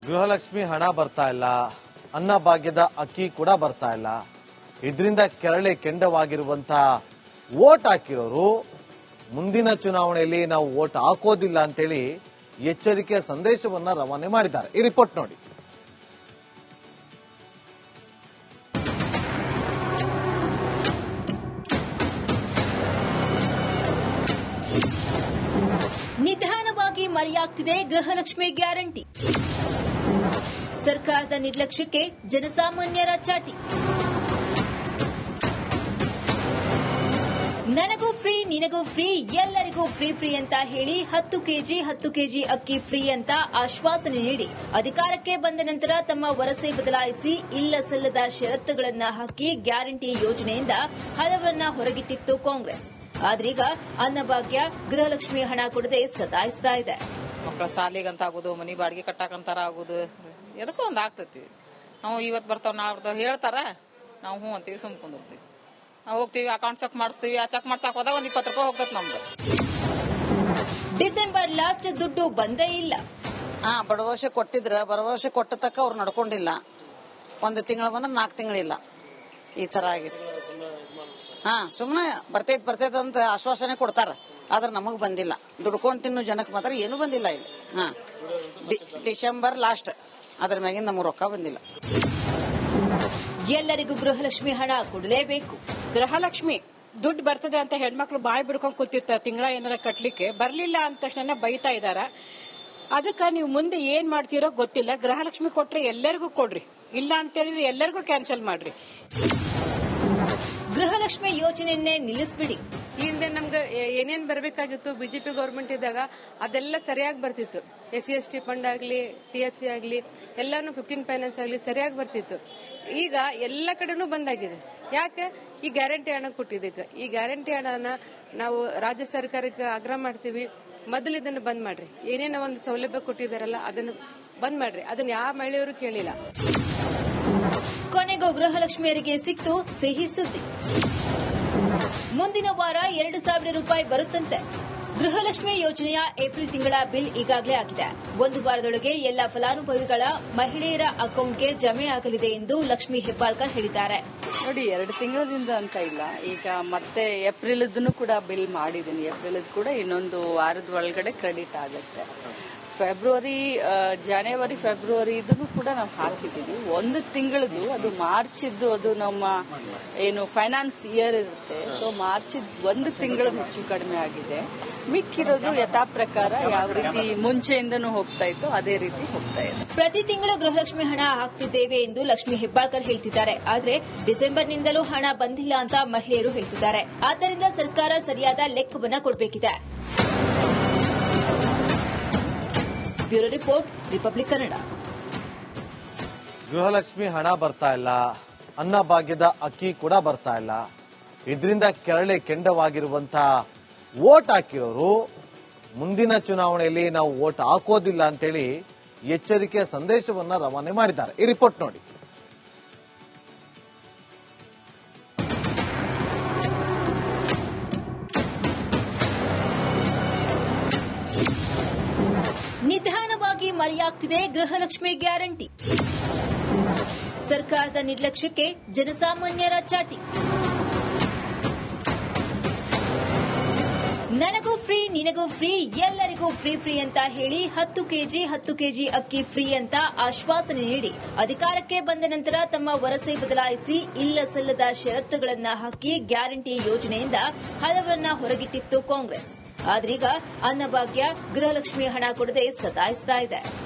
ಗೃಹಲಕ್ಷ್ಮಿ ಹಣ ಬರ್ತಾ ಇಲ್ಲ, ಅನ್ನಭಾಗ್ಯದ ಅಕ್ಕಿ ಕೂಡ ಬರ್ತಾ ಇಲ್ಲ. ಇದರಿಂದ ಕೆರಳೆ ಕೆಂಡವಾಗಿರುವಂತಹ ವೋಟ್ ಹಾಕಿರೋರು ಮುಂದಿನ ಚುನಾವಣೆಯಲ್ಲಿ ನಾವು ವೋಟ್ ಹಾಕೋದಿಲ್ಲ ಅಂತೇಳಿ ಎಚ್ಚರಿಕೆಯ ಸಂದೇಶವನ್ನ ರವಾನೆ ಮಾಡಿದ್ದಾರೆ. ಈ ರಿಪೋರ್ಟ್ ನೋಡಿ. ನಿಧಾನವಾಗಿ ಮರೆಯಾಗ್ತಿದೆ ಗೃಹಲಕ್ಷ್ಮಿ ಗ್ಯಾರಂಟಿ. ಸರ್ಕಾರದ ನಿರ್ಲಕ್ಷ್ಯಕ್ಕೆ ಜನಸಾಮಾನ್ಯರ ಚಾಟಿ. ನನಗೂ ಫ್ರೀ, ನಿನಗೂ ಫ್ರೀ, ಎಲ್ಲರಿಗೂ ಫ್ರೀ ಅಂತ ಹೇಳಿ 10 ಕೆಜಿ ಅಕ್ಕಿ ಫ್ರೀ ಅಂತ ಆಶ್ವಾಸನೆ ನೀಡಿ ಅಧಿಕಾರಕ್ಕೆ ಬಂದ ನಂತರ ತಮ್ಮ ವರಸೆ ಬದಲಾಯಿಸಿ ಇಲ್ಲ ಸಲ್ಲದ ಷರತ್ತುಗಳನ್ನ ಹಾಕಿ ಗ್ಯಾರಂಟಿ ಯೋಜನೆಯಿಂದ ಹಲವರನ್ನ ಹೊರಗಿಟ್ಟಿತ್ತು ಕಾಂಗ್ರೆಸ್. ಆದ್ರೀಗ ಅನ್ನಭಾಗ್ಯ, ಗೃಹಲಕ್ಷ್ಮಿ ಹಣ ಕೊಡದೆ ಸತಾಯಿಸ್ತಾ ಇದೆ. ಮಕ್ಕಳ ಸಾಲಿಗಂತ ಆಗುದು, ಮನಿ ಬಾಡಿಗೆ ಕಟ್ಟಾಕಂತಾರ ಆಗುದು, ಎದಕ್ಕೂ ಒಂದ್ ಆಗ್ತೈತಿ. ನಾವು ಇವತ್ ಬರ್ತಾವ ನಾಳೆ ಬರ್ತಾವ ಹೇಳ್ತಾರ, ನಾವು ಹ್ಞೂ ಅಂತೀವಿ, ಸುಮ್ ಕುಂದಿರ್ತೀವಿ. ನಾವು ಹೋಗ್ತೀವಿ, ಅಕೌಂಟ್ ಚೆಕ್ ಮಾಡಿಸ್ತೀವಿ. ಆ ಚೆಕ್ ಮಾಡ್ಸಾಕ ಹೋದಾಗ ಒಂದ್ 20 ರೂಪಾಯಿ ಹೋಗ್ತೈತಿ ನಮ್ದು. ಡಿಸೆಂಬರ್ ಲಾಸ್ಟ್ ದುಡ್ಡು ಬಂದೇ ಇಲ್ಲ. ಬಡವರ್ಷ ಕೊಟ್ಟಿದ್ರ ಬಡವರ್ಷ ಕೊಟ್ಟ ತಕ್ಕ ಅವ್ರು ನಡ್ಕೊಂಡಿಲ್ಲ. 1 ತಿಂಗಳು ಬಂದ್ರೆ 4 ತಿಂಗಳಿಲ್ಲ. ಈ ತರ ಆಗಿತ್ತು. ಸುಮ್ನೆ ಬರ್ತೈತ್ ಅಂತ ಆಶ್ವಾಸನೆ ಕೊಡ್ತಾರ, ಆದ್ರೆ ನಮಗ್ ಬಂದಿಲ್ಲ. ದುಡ್ಕೊಂಡ್ ತಿನ್ನು ಜನಕ್ಕೆ ಮಾತ್ರ ಏನು ಬಂದಿಲ್ಲ ಇಲ್ಲಿ. ಡಿಸೆಂಬರ್ ಲಾಸ್ಟ್, ಅದ್ರ ಮ್ಯಾಗಿಂದ ನಮಗ್ ರೊಕ್ಕ ಬಂದಿಲ್ಲ. ಎಲ್ಲರಿಗೂ ಗೃಹಲಕ್ಷ್ಮಿ ಹಣ ಕೊಡಲೇಬೇಕು. ಗೃಹಲಕ್ಷ್ಮಿ ದುಡ್ಡು ಬರ್ತದೆ ಅಂತ ಹೆಣ್ಮಕ್ಳು ಬಾಯಿ ಬಿಡ್ಕೊಂಡ್ ಕೂತಿರ್ತಾರೆ. ತಿಂಗಳ ಏನಾರ ಕಟ್ಲಿಕ್ಕೆ ಬರ್ಲಿಲ್ಲ ಅಂತ ತಕ್ಷಣ ಬೈತಾ ಇದಾರ. ಅದಕ್ಕೆ ನೀವು ಮುಂದೆ ಏನ್ ಮಾಡ್ತೀರೋ ಗೊತ್ತಿಲ್ಲ. ಗೃಹಲಕ್ಷ್ಮಿ ಕೊಟ್ರೆ ಎಲ್ಲರಿಗೂ ಕೊಡ್ರಿ, ಇಲ್ಲ ಅಂತ ಹೇಳಿದ್ರೆ ಎಲ್ಲರಿಗೂ ಕ್ಯಾನ್ಸಲ್ ಮಾಡ್ರಿ. ಗೃಹಲಕ್ಷ್ಮಿ ಯೋಜನೆಯನ್ನೇ ನಿಲ್ಲಿಸ್ಬಿಡಿ. ಈ ಹಿಂದೆ ನಮ್ಗೆ ಏನೇನ್ ಬರಬೇಕಾಗಿತ್ತು ಬಿಜೆಪಿ ಗೌರ್ಮೆಂಟ್ ಇದ್ದಾಗ ಅದೆಲ್ಲ ಸರಿಯಾಗಿ ಬರ್ತಿತ್ತು. SC/ST ಫಂಡ್ ಆಗ್ಲಿ, TFC ಆಗ್ಲಿ, ಎಲ್ಲಾನು 15 ಫೈನಾನ್ಸ್ ಆಗ್ಲಿ ಸರಿಯಾಗಿ ಬರ್ತಿತ್ತು. ಈಗ ಎಲ್ಲ ಕಡೆನೂ ಬಂದಾಗಿದೆ. ಯಾಕೆ? ಈ ಗ್ಯಾರಂಟಿ ಹಣ ಕೊಟ್ಟಿದ್ದಕ್ಕೆ. ಈ ಗ್ಯಾರಂಟಿ ಹಣನ ನಾವು ರಾಜ್ಯ ಸರ್ಕಾರಕ್ಕೆ ಆಗ್ರಹ ಮಾಡ್ತೀವಿ, ಮೊದಲು ಇದನ್ನು ಬಂದ್ ಮಾಡ್ರಿ. ಏನೇನೋ ಒಂದು ಸೌಲಭ್ಯ ಕೊಟ್ಟಿದಾರಲ್ಲ ಅದನ್ನು ಬಂದ್ ಮಾಡ್ರಿ. ಅದನ್ನ ಯಾವ ಮಹಿಳೆಯವರು ಕೇಳಿಲ್ಲ. ಕೊನೆಗೂ ಗೃಹಲಕ್ಷ್ಮಿಯರಿಗೆ ಸಿಕ್ತು ಸಿಹಿ ಸುದ್ದಿ. ಮುಂದಿನ ವಾರ 2,000 ರೂಪಾಯಿ ಬರುತ್ತಂತೆ. ಗೃಹಲಕ್ಷ್ಮಿ ಯೋಜನೆಯ ಏಪ್ರಿಲ್ ತಿಂಗಳ ಬಿಲ್ ಈಗಾಗಲೇ ಆಗಿದೆ. 1 ವಾರದೊಳಗೆ ಎಲ್ಲ ಫಲಾನುಭವಿಗಳ ಮಹಿಳೆಯರ ಅಕೌಂಟ್ಗೆ ಜಮೆ ಆಗಲಿದೆ ಎಂದು ಲಕ್ಷ್ಮಿ ಹೆಬ್ಬಾಳ್ಕರ್ ಹೇಳಿದ್ದಾರೆ. ನೋಡಿ, 2 ತಿಂಗಳಿಂದ ಅಂತ ಇಲ್ಲ. ಈಗ ಮತ್ತೆ ಏಪ್ರಿಲ್ ಕೂಡ ಬಿಲ್ ಮಾಡಿದ್ದೀನಿ. ಏಪ್ರಿಲ್ ಕೂಡ ಇನ್ನೊಂದು ವಾರದ ಒಳಗಡೆ ಕ್ರೆಡಿಟ್ ಆಗುತ್ತೆ. ಜನವರಿ ಫೆಬ್ರವರಿ ಇದನ್ನು ಕೂಡ ನಾವು ಹಾಕಿದ್ದೀವಿ. 1 ತಿಂಗಳದು, ಅದು ಮಾರ್ಚ್ ಇದ್ದು, ಅದು ನಮ್ಮ ಏನು ಫೈನಾನ್ಸ್ ಇಯರ್ ಇರುತ್ತೆ. ಸೊ ಮಾರ್ಚ್ 1 ತಿಂಗಳು ಹೆಚ್ಚು ಕಡಿಮೆ ಆಗಿದೆ. ಮಿಕ್ಕಿರೋದು ಯಥಾ ಪ್ರಕಾರ ಯಾವ ರೀತಿ ಮುಂಚೆಯಿಂದನೂ ಹೋಗ್ತಾ ಇತ್ತು ಅದೇ ರೀತಿ ಹೋಗ್ತಾ ಇದೆ. ಪ್ರತಿ ತಿಂಗಳು ಗೃಹಲಕ್ಷ್ಮಿ ಹಣ ಹಾಕ್ತಿದ್ದೇವೆ ಎಂದು ಲಕ್ಷ್ಮಿ ಹೆಬ್ಬಾಳ್ಕರ್ ಹೇಳ್ತಿದ್ದಾರೆ. ಆದರೆ ಡಿಸೆಂಬರ್ನಿಂದಲೂ ಹಣ ಬಂದಿಲ್ಲ ಅಂತ ಮಹಿಳೆಯರು ಹೇಳ್ತಿದ್ದಾರೆ. ಆದ್ದರಿಂದ ಸರ್ಕಾರ ಸರಿಯಾದ ಲೆಕ್ಕವನ್ನ ಕೊಡಬೇಕಿದೆ. Bureau report, Republic Kannada. Gruhalakshmi ಹಣ ಬರ್ತಾ ಇಲ್ಲ, ಅನ್ನಭಾಗ್ಯದ ಅಕ್ಕಿ ಕೂಡ ಬರ್ತಾ ಇಲ್ಲ. ಇದರಿಂದ ಕೆರಳೆ ಕೆಂಡವಾಗಿರುವಂತಹ ವೋಟ್ ಹಾಕಿರೋರು ಮುಂದಿನ ಚುನಾವಣೆಯಲ್ಲಿ ನಾವು ವೋಟ್ ಹಾಕೋದಿಲ್ಲ ಅಂತೇಳಿ ಎಚ್ಚರಿಕೆಯ ಸಂದೇಶವನ್ನ ರವಾನೆ ಮಾಡಿದ್ದಾರೆ. ಈ ರಿಪೋರ್ಟ್ ನೋಡಿ. ನಿಧಾನವಾಗಿ ಮರೆಯಾಗ್ತಿದೆ ಗೃಹಲಕ್ಷ್ಮಿ ಗ್ಯಾರಂಟಿ. ಸರ್ಕಾರದ ನಿರ್ಲಕ್ಷ್ಯಕ್ಕೆ ಜನಸಾಮಾನ್ಯರ ಚಾಟಿ. ನನಗೂ ಫ್ರೀ, ನಿನಗೂ ಫ್ರೀ, ಎಲ್ಲರಿಗೂ ಫ್ರೀ ಅಂತ ಹೇಳಿ 10 ಕೆಜಿ ಅಕ್ಕಿ ಫ್ರೀ ಅಂತ ಆಶ್ವಾಸನೆ ನೀಡಿ ಅಧಿಕಾರಕ್ಕೆ ಬಂದ ನಂತರ ತಮ್ಮ ವರಸೆ ಬದಲಾಯಿಸಿ ಇಲ್ಲ ಸಲ್ಲದ ಷರತ್ತುಗಳನ್ನ ಹಾಕಿ ಗ್ಯಾರಂಟಿ ಯೋಜನೆಯಿಂದ ಹಲವರನ್ನ ಹೊರಗಿಟ್ಟಿತ್ತು ಕಾಂಗ್ರೆಸ್. ಆದ್ರೀಗ ಅನ್ನಭಾಗ್ಯ, ಗೃಹಲಕ್ಷ್ಮಿ ಹಣ ಕೊಡದೆ ಸತಾಯಿಸ್ತಾ ಇದೆ.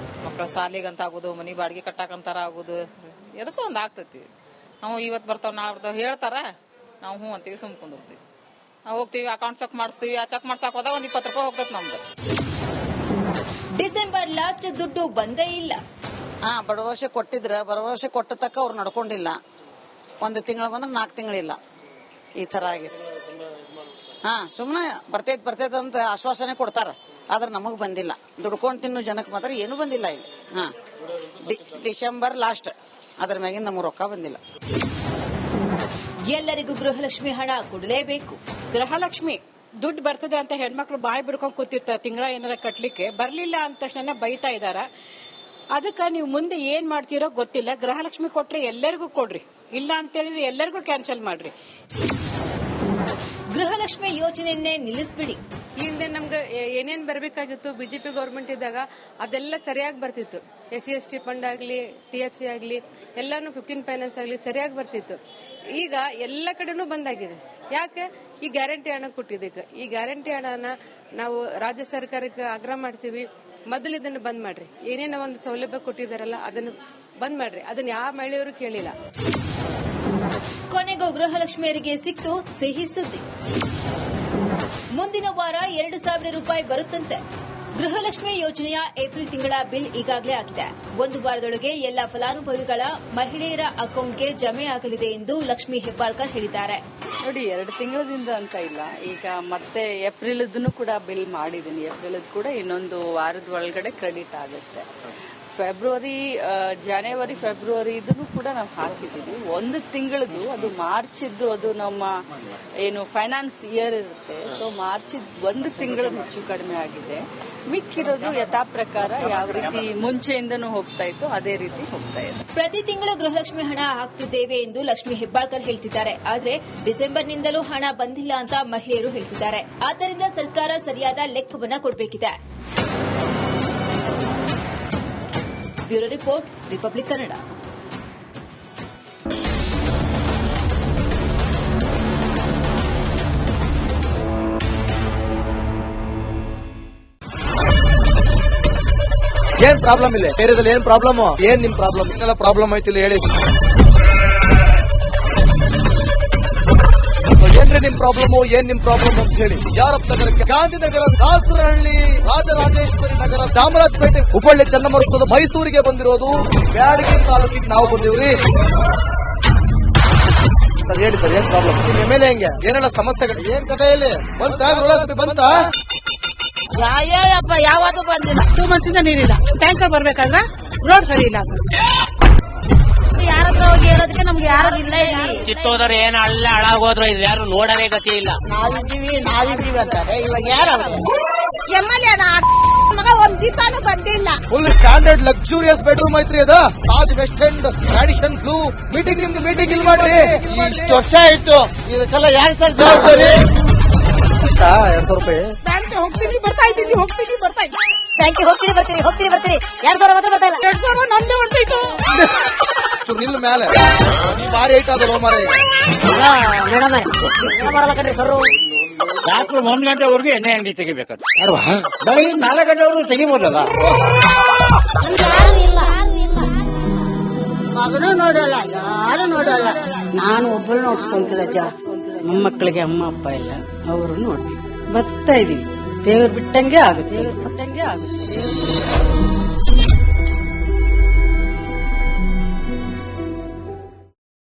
ಮಕ್ಕಳ ಸಾಲಿಗಂತ ಆಗುದು, ಮನಿ ಬಾಡಿಗೆ ಕಟ್ಟಾಕಂತಾರ ಆಗುದು, ಎದಕ್ಕೂ ಒಂದ್ ಆಗ್ತೈತಿ. ನಾವು ಇವತ್ ಬರ್ತಾವ ನಾಳೆ ಬರ್ತಾವ ಹೇಳ್ತಾರ, ನಾವು ಹ್ಞೂ ಅಂತೀವಿ, ಸುಮ್ ಕುಂದಿರ್ತೀವಿ. ನಾವು ಹೋಗ್ತೀವಿ, ಅಕೌಂಟ್ ಚೆಕ್ ಮಾಡಿಸ್ತೀವಿ. ಆ ಚೆಕ್ ಮಾಡ್ಸಾಕ ಹೋದಾಗ ಒಂದ್ 20 ರೂಪಾಯಿ ಹೋಗ್ತೈತಿ ನಮ್ದು. ಡಿಸೆಂಬರ್ ಲಾಸ್ಟ್ ದುಡ್ಡು ಬಂದೇ ಇಲ್ಲ. ಬಡವರ್ಷ ಕೊಟ್ಟಿದ್ರ ಬಡವರ್ಷ ಕೊಟ್ಟ ತಕ್ಕ ಅವ್ರು ನಡ್ಕೊಂಡಿಲ್ಲ. 1 ತಿಂಗಳು ಬಂದ್ರೆ 4 ತಿಂಗಳಿಲ್ಲ. ಈ ತರ ಆಗಿತ್ತು. ಸುಮ್ನೆ ಬರ್ತೈತ್ ಅಂತ ಆಶ್ವಾಸನೆ ಕೊಡ್ತಾರ, ಆದ್ರೆ ನಮಗ್ ಬಂದಿಲ್ಲ. ದುಡ್ಕೊಂಡ್ ತಿನ್ನು ಜನಕ್ಕೆ ಮಾತ್ರ ಏನು ಬಂದಿಲ್ಲ ಇಲ್ಲಿ. ಡಿಸೆಂಬರ್ ಲಾಸ್ಟ್, ಅದ್ರ ಮ್ಯಾಗಿಂದ ನಮಗ್ ರೊಕ್ಕ ಬಂದಿಲ್ಲ. ಎಲ್ಲರಿಗೂ ಗೃಹಲಕ್ಷ್ಮಿ ಹಣ ಕೊಡಲೇಬೇಕು. ಗೃಹಲಕ್ಷ್ಮಿ ದುಡ್ಡು ಬರ್ತದೆ ಅಂತ ಹೆಣ್ಮಕ್ಳು ಬಾಯಿ ಬಿಡ್ಕೊಂಡ್ ಕೂತಿರ್ತಾರೆ. ತಿಂಗಳ ಏನಾರ ಕಟ್ಲಿಕ್ಕೆ ಬರ್ಲಿಲ್ಲ ಅಂತ ತಕ್ಷಣ ಬೈತಾ ಇದಾರ. ಅದಕ್ಕೆ ನೀವು ಮುಂದೆ ಏನ್ ಮಾಡ್ತೀರೋ ಗೊತ್ತಿಲ್ಲ. ಗೃಹಲಕ್ಷ್ಮಿ ಕೊಟ್ರೆ ಎಲ್ಲರಿಗೂ ಕೊಡ್ರಿ, ಇಲ್ಲ ಅಂತ ಹೇಳಿದ್ರೆ ಎಲ್ಲರಿಗೂ ಕ್ಯಾನ್ಸಲ್ ಮಾಡ್ರಿ. ಗೃಹಲಕ್ಷ್ಮಿ ಯೋಜನೆಯನ್ನೇ ನಿಲ್ಲಿಸ್ಬಿಡಿ. ಈ ಹಿಂದೆ ನಮ್ಗೆ ಏನೇನ್ ಬರ್ಬೇಕಾಗಿತ್ತು ಬಿಜೆಪಿ ಗೌರ್ಮೆಂಟ್ ಇದ್ದಾಗ ಅದೆಲ್ಲ ಸರಿಯಾಗಿ ಬರ್ತಿತ್ತು. SC/ST ಫಂಡ್ ಆಗ್ಲಿ, TFC ಆಗ್ಲಿ, ಎಲ್ಲಾನು 15 ಫೈನಾನ್ಸ್ ಆಗ್ಲಿ ಸರಿಯಾಗಿ ಬರ್ತಿತ್ತು. ಈಗ ಎಲ್ಲ ಕಡೆನೂ ಬಂದಾಗಿದೆ. ಯಾಕೆ? ಈ ಗ್ಯಾರಂಟಿ ಹಣ ಕೊಟ್ಟಿದ್ದಕ್ಕೆ. ಈ ಗ್ಯಾರಂಟಿ ಹಣನ ನಾವು ರಾಜ್ಯ ಸರ್ಕಾರಕ್ಕೆ ಆಗ್ರಹ ಮಾಡ್ತೀವಿ, ಮೊದಲು ಇದನ್ನು ಬಂದ್ ಮಾಡ್ರಿ. ಏನೇನೋ ಒಂದು ಸೌಲಭ್ಯ ಕೊಟ್ಟಿದಾರಲ್ಲ ಅದನ್ನು ಬಂದ್ ಮಾಡ್ರಿ. ಅದನ್ನ ಯಾವ ಮಹಿಳೆಯವರು ಕೇಳಿಲ್ಲ. ಕೊನೆಗೂ ಗೃಹಲಕ್ಷ್ಮಿಯರಿಗೆ ಸಿಕ್ತು ಸಿಹಿ ಸುದ್ದಿ. ಮುಂದಿನ ವಾರ 2,000 ರೂಪಾಯಿ ಬರುತ್ತಂತೆ. ಗೃಹಲಕ್ಷ್ಮಿ ಯೋಜನೆಯ ಏಪ್ರಿಲ್ ತಿಂಗಳ ಬಿಲ್ ಈಗಾಗಲೇ ಆಗಿದೆ. ಒಂದು ವಾರದೊಳಗೆ ಎಲ್ಲ ಫಲಾನುಭವಿಗಳ ಮಹಿಳೆಯರ ಅಕೌಂಟ್ಗೆ ಜಮೆ ಆಗಲಿದೆ ಎಂದು ಲಕ್ಷ್ಮೀ ಹೆಬ್ಬಾಳ್ಕರ್ ಹೇಳಿದ್ದಾರೆ. ನೋಡಿ, 2 ತಿಂಗಳದಿಂದ ಅಂತ ಇಲ್ಲ, ಈಗ ಮತ್ತೆ ಏಪ್ರಿಲ್ ಕೂಡ ಬಿಲ್ ಮಾಡಿದ್ದೀನಿ. ಏಪ್ರಿಲ್ ಕೂಡ ಇನ್ನೊಂದು ವಾರದ ಒಳಗಡೆ ಕ್ರೆಡಿಟ್ ಆಗುತ್ತೆ. ಜನವರಿ ಫೆಬ್ರವರಿ ಇದನ್ನು ಕೂಡ ನಾವು ಹಾಕಿದ್ದೀವಿ. 1 ತಿಂಗಳದು, ಅದು ಮಾರ್ಚಿದ್ದು, ಅದು ನಮ್ಮ ಏನು ಫೈನಾನ್ಸ್ ಇಯರ್ ಇರುತ್ತೆ. ಸೊ ಮಾರ್ಚ್ 1 ತಿಂಗಳು ಹೆಚ್ಚು ಕಡಿಮೆ ಆಗಿದೆ. ಮಿಕ್ಕಿರೋದು ಯಥಾ ಪ್ರಕಾರ ಯಾವ ರೀತಿ ಮುಂಚೆಯಿಂದನೂ ಹೋಗ್ತಾ ಇತ್ತು ಅದೇ ರೀತಿ ಹೋಗ್ತಾ ಇದೆ. ಪ್ರತಿ ತಿಂಗಳು ಗೃಹಲಕ್ಷ್ಮಿ ಹಣ ಹಾಕ್ತಿದ್ದೇವೆ ಎಂದು ಲಕ್ಷ್ಮೀ ಹೆಬ್ಬಾಳ್ಕರ್ ಹೇಳ್ತಿದ್ದಾರೆ. ಆದರೆ ಡಿಸೆಂಬರ್ನಿಂದಲೂ ಹಣ ಬಂದಿಲ್ಲ ಅಂತ ಮಹಿಳೆಯರು ಹೇಳ್ತಿದ್ದಾರೆ. ಆದ್ದರಿಂದ ಸರ್ಕಾರ ಸರಿಯಾದ ಲೆಕ್ಕವನ್ನ ಕೊಡಬೇಕಿದೆ. Bureau report, Republic Kannada. ಏನ್ ಪ್ರಾಬ್ಲಮ್ ಇಲ್ಲ ಏರಿಯಾದಲ್ಲಿ? ಏನ್ ಪ್ರಾಬ್ಲಮ್? ಏನ್ ನಿಮ್ ಪ್ರಾಬ್ಲಮ್? ಇನ್ನೆಲ್ಲ ಪ್ರಾಬ್ಲಮ್ ಐತಿಲ್ಲ ಹೇಳಿ. ಏನ್ರಿ ನಿಮ್ ಪ್ರಾಬ್ಲಮ್? ಏನ್ ನಿಮ್ ಪ್ರಾಬ್ಲಮ್ ಅಂತ ಹೇಳಿ. ಯಾರಪ್ಪ ನಗರಕ್ಕೆ? ಗಾಂಧಿನಗರ, ದಾಸರಹಳ್ಳಿ, ರಾಜರಾಜೇಶ್ವರಿ ನಗರ, ಚಾಮರಾಜಪೇಟೆ, ಹುಬ್ಬಳ್ಳಿ, ಚನ್ನಮರುತ್ತದ, ಮೈಸೂರಿಗೆ ಬಂದಿರೋದು. ಬ್ಯಾಡಗಿ ತಾಲೂಕಿಗೆ ನಾವು ಬಂದಿವ್ರಿ. ಸರ್ ಹೇಳಿ ಸರ್, ಏನ್ ಪ್ರಾಬ್ಲಮ್? ನಿಮ್ MLA ಹೆಂಗೆ? ಏನೆಲ್ಲ ಸಮಸ್ಯೆಗಳು? ಏನ್ ಕಥೆ ಇಲ್ಲಿ ಬಂತ? ಯಾಯಪ್ಪ ಯಾವತ್ತೂ ಬಂದಿಲ್ಲ. 2 ಮಂತ್ಸಿಂದ ನೀರಿಲ್ಲ. ಟ್ಯಾಂಕರ್ ಬರ್ಬೇಕಾದ್ರೆ ರೋಡ್ ಸರಿ ಇಲ್ಲ. ಯಾರತ್ರ ಹೋಗಿ ಇರೋದಕ್ಕೆ ನಮ್ಗೆ ಯಾರು ಇಲ್ಲ. ಇಲ್ಲಿ ಕಿತ್ತೋದ್ರೆ ಏನ್ ಅಲ್ಲ ಹಾಳಾಗೋದ್ರು ಇದು ಯಾರು ನೋಡರೇ ಗತಿ ಇಲ್ಲ. ನಾವಿದ್ದೀವಿ ಅಂತಾರೆ. ಇವಾಗ ಯಾರು MLA ಮಗ 1 ದಿವಸನೂ ಬಂದಿಲ್ಲ. ಫುಲ್ ಸ್ಟ್ಯಾಂಡರ್ಡ್ ಲಕ್ಸುರಿಯಸ್ ಬೆಡ್ರೂಮ್ ಐತ್ರಿ ಅದು. Taj West End, Radisson Blu. Meeting ಇಲ್ಲಿ ಮಾಡ್ರಿ. ಇಷ್ಟು ವರ್ಷ ಆಯ್ತು, ಇದಕ್ಕೆಲ್ಲ ಯಾರು ಸರ್ ಜವಾಬ್ದಾರಿ? 2,000 ರೂಪಾಯಿ ಹೋಗ್ತೀನಿ ಬರ್ತಾ ಇದ್ದೀನಿ. ಬ್ಯಾಂಕಿಗೆ ಹೋಗ್ತೀನಿ ಬರ್ತೀನಿ 2,000 ಮಾತ್ರ ಬರ್ತಾ ಇಲ್ಲ. 2,000 ನಂದೇ ಹೊಂಟೋಯ್ತು. ನಿಲ್ ಮೇಲೆ ಭಾರಿ ಐಟ್ ಅದಲ್ಲ ಮಾರ. ಬರಲ್ಲ ಕಣ್ರಿ ಸರ್. ರಾತ್ರಿ 1 ಗಂಟೆವರೆಗೂ ಎಣ್ಣೆ ಅಂಗಡಿ ತೆಗಿಬೇಕಾದ್ರೆ ಬೆಳಗ್ಗೆ 4 ಗಂಟೆವರೆಗೂ ತೆಗಿಬೋದಲ್ಲ. ಮಗನೂ ನೋಡಲ್ಲ, ಯಾರು ನೋಡಲ್ಲ. ನಾನು ಒಬ್ಬಳು ನೋಡ್ಕೊಂತೀರಜ್ಜ. ಮೊಮ್ಮಕ್ಕಳಿಗೆ ಅಮ್ಮ ಅಪ್ಪ ಇಲ್ಲ, ಅವರು ನೋಡಿ ಬರ್ತಾ ಇದೀವಿ. ದೇವ್ರು ಬಿಟ್ಟಂಗೆ ಆಗುತ್ತೆ.